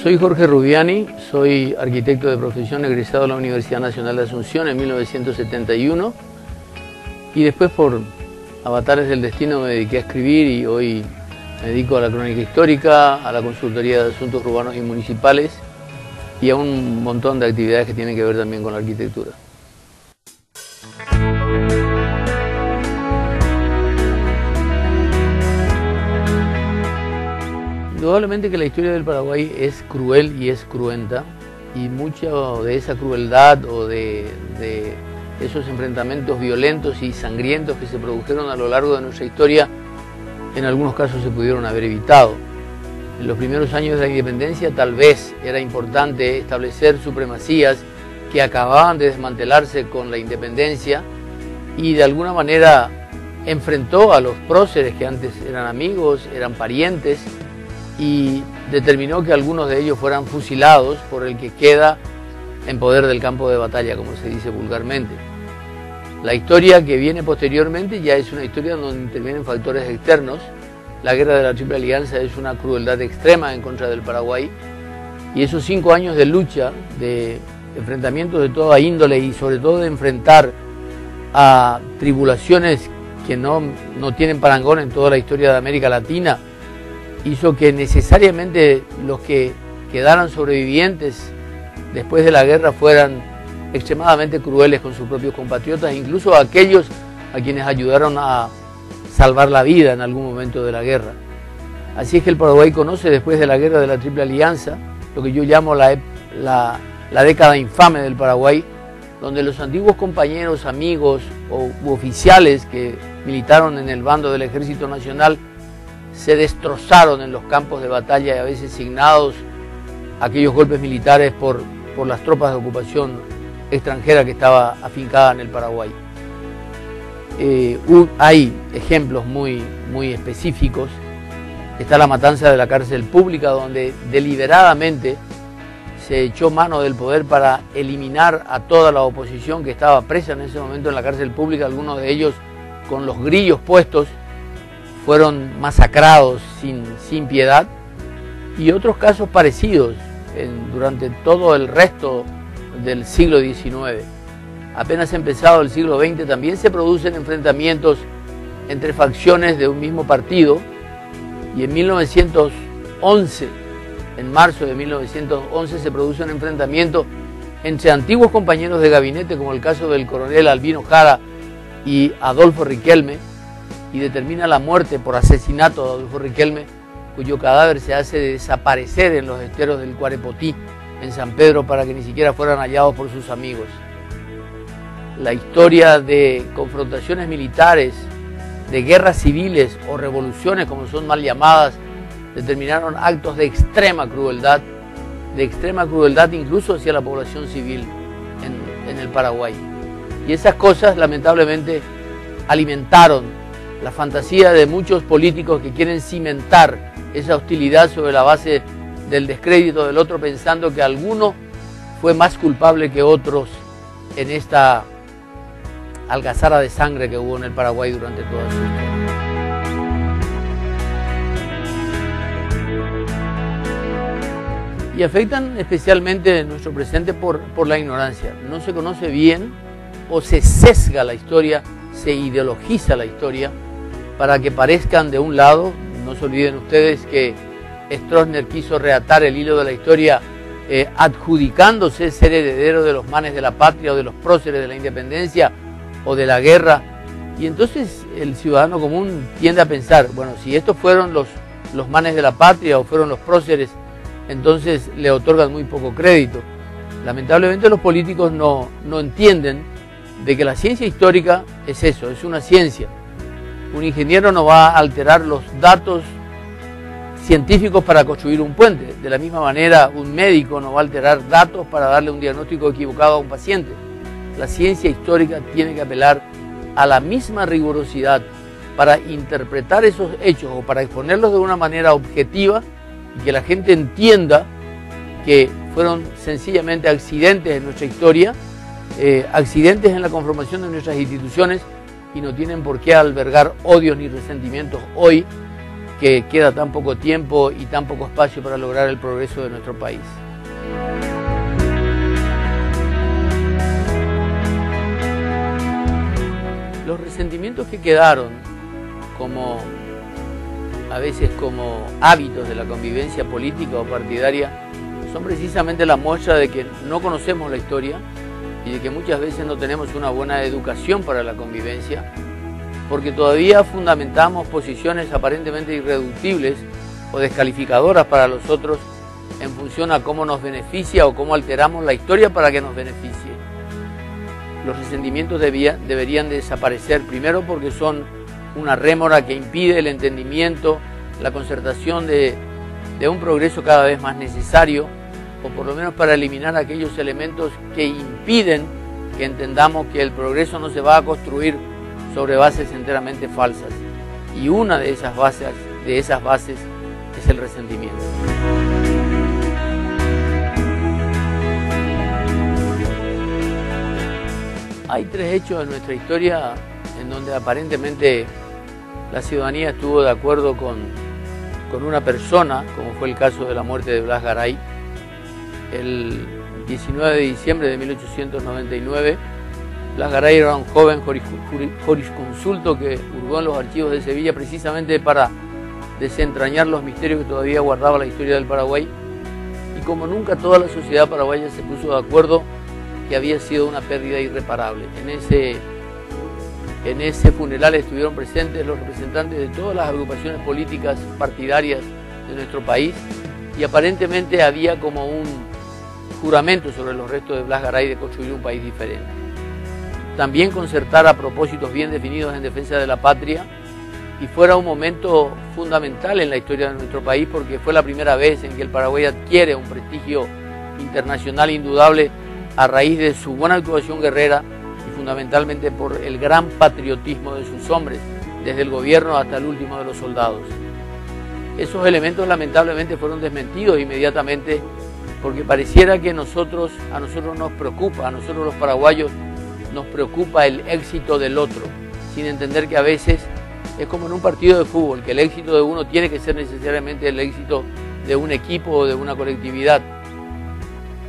Soy Jorge Rubiani, soy arquitecto de profesión egresado de la Universidad Nacional de Asunción en 1971 y después por avatares del destino me dediqué a escribir y hoy me dedico a la crónica histórica, a la consultoría de asuntos urbanos y municipales y a un montón de actividades que tienen que ver también con la arquitectura. Indudablemente que la historia del Paraguay es cruel y es cruenta, y mucha de esa crueldad o de esos enfrentamientos violentos y sangrientos que se produjeron a lo largo de nuestra historia, en algunos casos se pudieron haber evitado. En los primeros años de la independencia tal vez era importante establecer supremacías que acababan de desmantelarse con la independencia y de alguna manera enfrentó a los próceres que antes eran amigos, eran parientes, y determinó que algunos de ellos fueran fusilados por el que queda en poder del campo de batalla, como se dice vulgarmente. La historia que viene posteriormente ya es una historia donde intervienen factores externos. La guerra de la Triple Alianza es una crueldad extrema en contra del Paraguay, y esos 5 años de lucha, de enfrentamientos de toda índole y sobre todo de enfrentar a tribulaciones que no tienen parangón en toda la historia de América Latina, hizo que necesariamente los que quedaran sobrevivientes después de la guerra fueran extremadamente crueles con sus propios compatriotas, incluso aquellos a quienes ayudaron a salvar la vida en algún momento de la guerra. Así es que el Paraguay conoce después de la guerra de la Triple Alianza lo que yo llamo la década infame del Paraguay, donde los antiguos compañeros, amigos u oficiales que militaron en el bando del Ejército Nacional se destrozaron en los campos de batalla y a veces signados aquellos golpes militares por las tropas de ocupación extranjera que estaba afincada en el Paraguay. Hay ejemplos muy específicos. Está la matanza de la cárcel pública, donde deliberadamente se echó mano del poder para eliminar a toda la oposición que estaba presa en ese momento en la cárcel pública, algunos de ellos con los grillos puestos, fueron masacrados sin piedad, y otros casos parecidos durante todo el resto del siglo XIX. Apenas empezado el siglo XX también se producen enfrentamientos entre facciones de un mismo partido, y en 1911, en marzo de 1911, se produce un enfrentamiento entre antiguos compañeros de gabinete, como el caso del coronel Albino Jara y Adolfo Riquelme, y determina la muerte por asesinato de Adolfo Riquelme, cuyo cadáver se hace desaparecer en los esteros del Cuarepotí, en San Pedro, para que ni siquiera fueran hallados por sus amigos. La historia de confrontaciones militares, de guerras civiles o revoluciones, como son mal llamadas, determinaron actos de extrema crueldad incluso hacia la población civil en el Paraguay. Y esas cosas lamentablemente alimentaron la fantasía de muchos políticos que quieren cimentar esa hostilidad sobre la base del descrédito del otro, pensando que alguno fue más culpable que otros en esta algazara de sangre que hubo en el Paraguay durante toda su historia. Y afectan especialmente nuestro presente por la ignorancia. No se conoce bien o se sesga la historia, se ideologiza la historia para que parezcan de un lado. No se olviden ustedes que Stroessner quiso reatar el hilo de la historia adjudicándose ser heredero de los manes de la patria o de los próceres de la independencia o de la guerra, y entonces el ciudadano común tiende a pensar, bueno, si estos fueron los manes de la patria o fueron los próceres, entonces le otorgan muy poco crédito. Lamentablemente los políticos no entienden de que la ciencia histórica es eso, es una ciencia. Un ingeniero no va a alterar los datos científicos para construir un puente. De la misma manera, un médico no va a alterar datos para darle un diagnóstico equivocado a un paciente. La ciencia histórica tiene que apelar a la misma rigurosidad para interpretar esos hechos o para exponerlos de una manera objetiva y que la gente entienda que fueron sencillamente accidentes en nuestra historia, accidentes en la conformación de nuestras instituciones, y no tienen por qué albergar odios ni resentimientos hoy que queda tan poco tiempo y tan poco espacio para lograr el progreso de nuestro país. Los resentimientos que quedaron a veces como hábitos de la convivencia política o partidaria son precisamente la muestra de que no conocemos la historia y de que muchas veces no tenemos una buena educación para la convivencia, porque todavía fundamentamos posiciones aparentemente irreductibles o descalificadoras para los otros en función a cómo nos beneficia o cómo alteramos la historia para que nos beneficie. Los resentimientos deberían desaparecer, primero porque son una rémora que impide el entendimiento, la concertación de un progreso cada vez más necesario, o por lo menos para eliminar aquellos elementos que impiden que entendamos que el progreso no se va a construir sobre bases enteramente falsas. Y una de esas bases es el resentimiento. Hay tres hechos en nuestra historia en donde aparentemente la ciudadanía estuvo de acuerdo con una persona, como fue el caso de la muerte de Blas Garay. El 19 de diciembre de 1899, Blas Garay era un joven jurisconsulto que hurgó en los archivos de Sevilla precisamente para desentrañar los misterios que todavía guardaba la historia del Paraguay. Y como nunca, toda la sociedad paraguaya se puso de acuerdo que había sido una pérdida irreparable. En ese funeral estuvieron presentes los representantes de todas las agrupaciones políticas partidarias de nuestro país y aparentemente había como un juramento sobre los restos de Blas Garay de construir un país diferente. También concertar a propósitos bien definidos en defensa de la patria, y fuera un momento fundamental en la historia de nuestro país porque fue la primera vez en que el Paraguay adquiere un prestigio internacional indudable a raíz de su buena actuación guerrera y fundamentalmente por el gran patriotismo de sus hombres, desde el gobierno hasta el último de los soldados. Esos elementos lamentablemente fueron desmentidos inmediatamente porque pareciera que a nosotros nos preocupa, a nosotros los paraguayos nos preocupa el éxito del otro, sin entender que a veces es como en un partido de fútbol, que el éxito de uno tiene que ser necesariamente el éxito de un equipo o de una colectividad.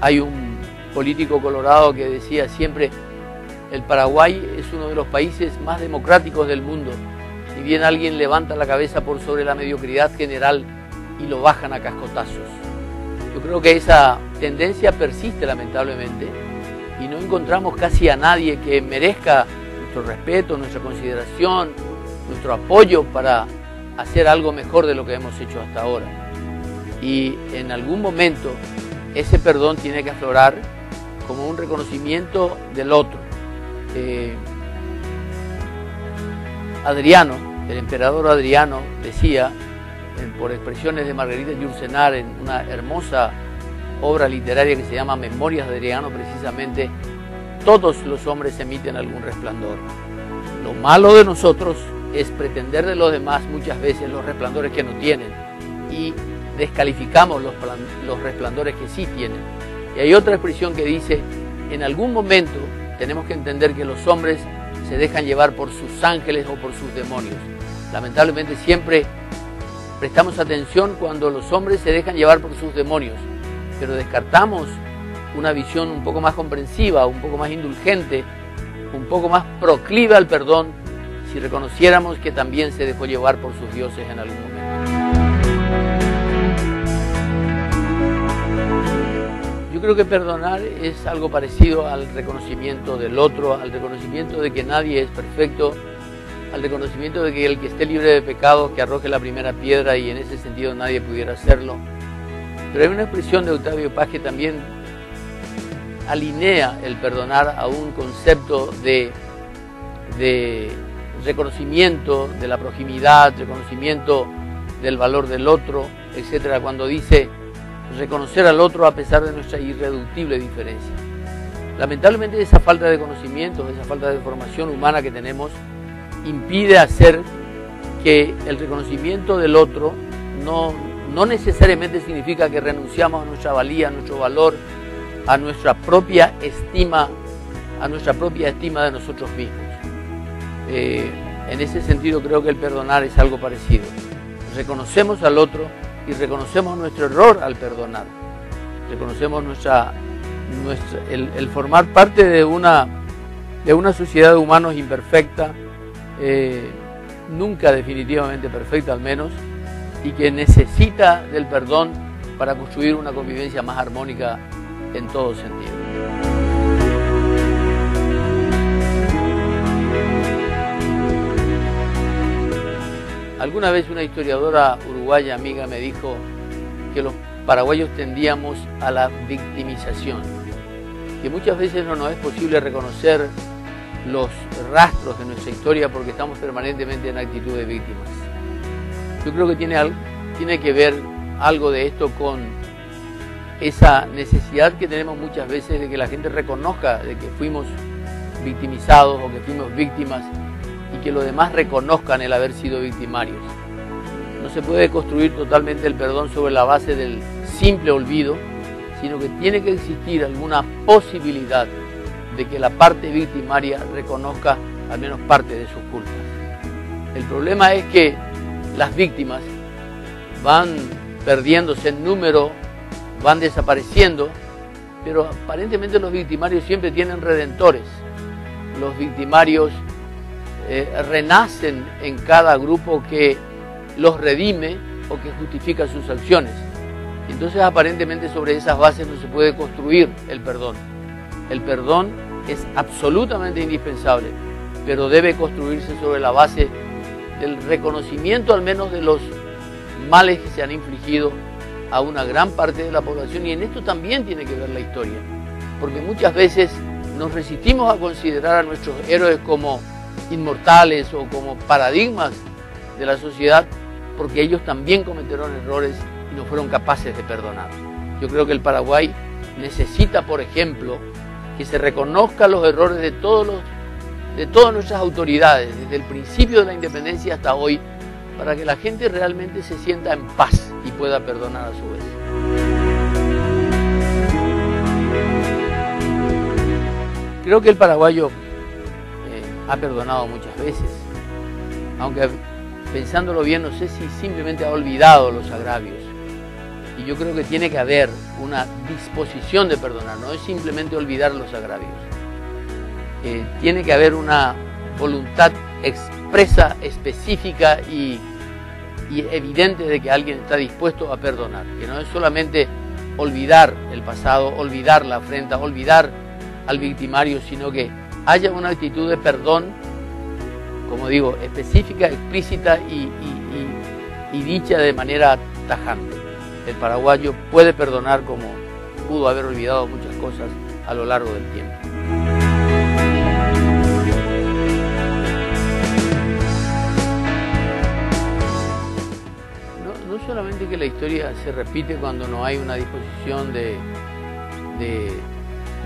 Hay un político colorado que decía siempre: el Paraguay es uno de los países más democráticos del mundo. Si bien alguien levanta la cabeza por sobre la mediocridad general y lo bajan a cascotazos. Yo creo que esa tendencia persiste lamentablemente y no encontramos casi a nadie que merezca nuestro respeto, nuestra consideración, nuestro apoyo para hacer algo mejor de lo que hemos hecho hasta ahora. Y en algún momento ese perdón tiene que aflorar como un reconocimiento del otro. Adriano, el emperador Adriano, decía, por expresiones de Margarita Yourcenar en una hermosa obra literaria que se llama Memorias de Adriano, precisamente: todos los hombres emiten algún resplandor. Lo malo de nosotros es pretender de los demás muchas veces los resplandores que no tienen y descalificamos los resplandores que sí tienen. Y hay otra expresión que dice: en algún momento tenemos que entender que los hombres se dejan llevar por sus ángeles o por sus demonios. Lamentablemente siempre prestamos atención cuando los hombres se dejan llevar por sus demonios, pero descartamos una visión un poco más comprensiva, un poco más indulgente, un poco más proclive al perdón, si reconociéramos que también se dejó llevar por sus dioses en algún momento. Yo creo que perdonar es algo parecido al reconocimiento del otro, al reconocimiento de que nadie es perfecto, al reconocimiento de que el que esté libre de pecados que arroje la primera piedra, y en ese sentido nadie pudiera hacerlo. Pero hay una expresión de Octavio Paz que también alinea el perdonar a un concepto de reconocimiento de la proximidad, reconocimiento del valor del otro, etcétera, cuando dice reconocer al otro a pesar de nuestra irreductible diferencia. Lamentablemente esa falta de conocimientos, esa falta de formación humana que tenemos impide hacer que el reconocimiento del otro no necesariamente significa que renunciamos a nuestra valía, a nuestro valor, a nuestra propia estima de nosotros mismos. En ese sentido creo que el perdonar es algo parecido. reconocemos al otro y reconocemos nuestro error al perdonar. Reconocemos el formar parte de una sociedad de humanos imperfecta, nunca definitivamente perfecta al menos, y que necesita del perdón para construir una convivencia más armónica en todo sentido. Alguna vez una historiadora uruguaya amiga me dijo que los paraguayos tendíamos a la victimización, que muchas veces no nos es posible reconocer los rastros de nuestra historia porque estamos permanentemente en actitud de víctimas. Yo creo que tiene que ver algo de esto con esa necesidad que tenemos muchas veces de que la gente reconozca de que fuimos victimizados o que fuimos víctimas y que los demás reconozcan el haber sido victimarios. No se puede construir totalmente el perdón sobre la base del simple olvido, sino que tiene que existir alguna posibilidad de que la parte victimaria reconozca al menos parte de sus culpas. El problema es que las víctimas van perdiéndose en número, van desapareciendo, pero aparentemente los victimarios siempre tienen redentores. Los victimarios renacen en cada grupo que los redime o que justifica sus acciones. Entonces aparentemente sobre esas bases no se puede construir el perdón. El perdón es absolutamente indispensable, pero debe construirse sobre la base del reconocimiento al menos de los males que se han infligido a una gran parte de la población, y en esto también tiene que ver la historia, porque muchas veces nos resistimos a considerar a nuestros héroes como inmortales o como paradigmas de la sociedad, porque ellos también cometieron errores y no fueron capaces de perdonar. Yo creo que el Paraguay necesita, por ejemplo, que se reconozcan los errores de todas nuestras autoridades, desde el principio de la independencia hasta hoy, para que la gente realmente se sienta en paz y pueda perdonar a su vez. Creo que el paraguayo ha perdonado muchas veces, aunque pensándolo bien no sé si simplemente ha olvidado los agravios. Y yo creo que tiene que haber una disposición de perdonar, no es simplemente olvidar los agravios. Tiene que haber una voluntad expresa, específica y evidente de que alguien está dispuesto a perdonar, que no es solamente olvidar el pasado, olvidar la afrenta, olvidar al victimario, sino que haya una actitud de perdón, como digo, específica, explícita y dicha de manera tajante. El paraguayo puede perdonar como pudo haber olvidado muchas cosas a lo largo del tiempo. No solamente que la historia se repite cuando no hay una disposición de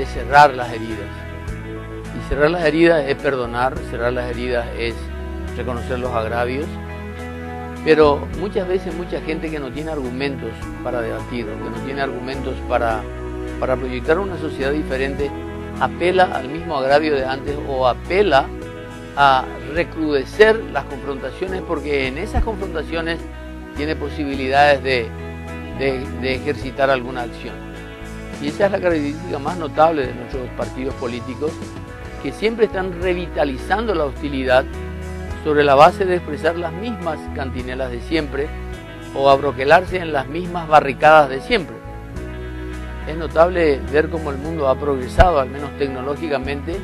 cerrar las heridas. Y cerrar las heridas es perdonar, cerrar las heridas es reconocer los agravios, pero muchas veces mucha gente que no tiene argumentos para debatir, que no tiene argumentos para proyectar una sociedad diferente, apela al mismo agravio de antes o apela a recrudecer las confrontaciones, porque en esas confrontaciones tiene posibilidades de ejercitar alguna acción. Y esa es la característica más notable de nuestros partidos políticos, que siempre están revitalizando la hostilidad sobre la base de expresar las mismas cantinelas de siempre o abroquelarse en las mismas barricadas de siempre. Es notable ver cómo el mundo ha progresado, al menos tecnológicamente,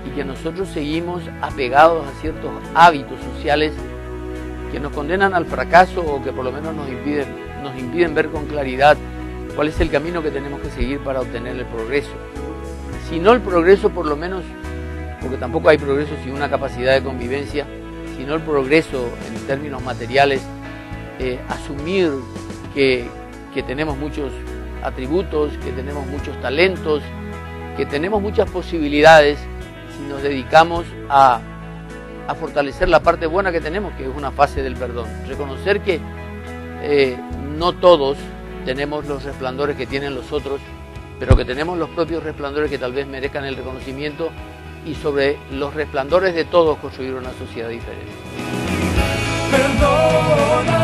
y que nosotros seguimos apegados a ciertos hábitos sociales que nos condenan al fracaso o que por lo menos nos impiden ver con claridad cuál es el camino que tenemos que seguir para obtener el progreso. Si no el progreso, por lo menos, porque tampoco hay progreso sin una capacidad de convivencia, sino el progreso en términos materiales, asumir que tenemos muchos atributos, que tenemos muchos talentos, que tenemos muchas posibilidades si nos dedicamos a fortalecer la parte buena que tenemos, que es una fase del perdón. Reconocer que no todos tenemos los resplandores que tienen los otros, pero que tenemos los propios resplandores que tal vez merezcan el reconocimiento, y sobre los resplandores de todos construir una sociedad diferente. Perdona.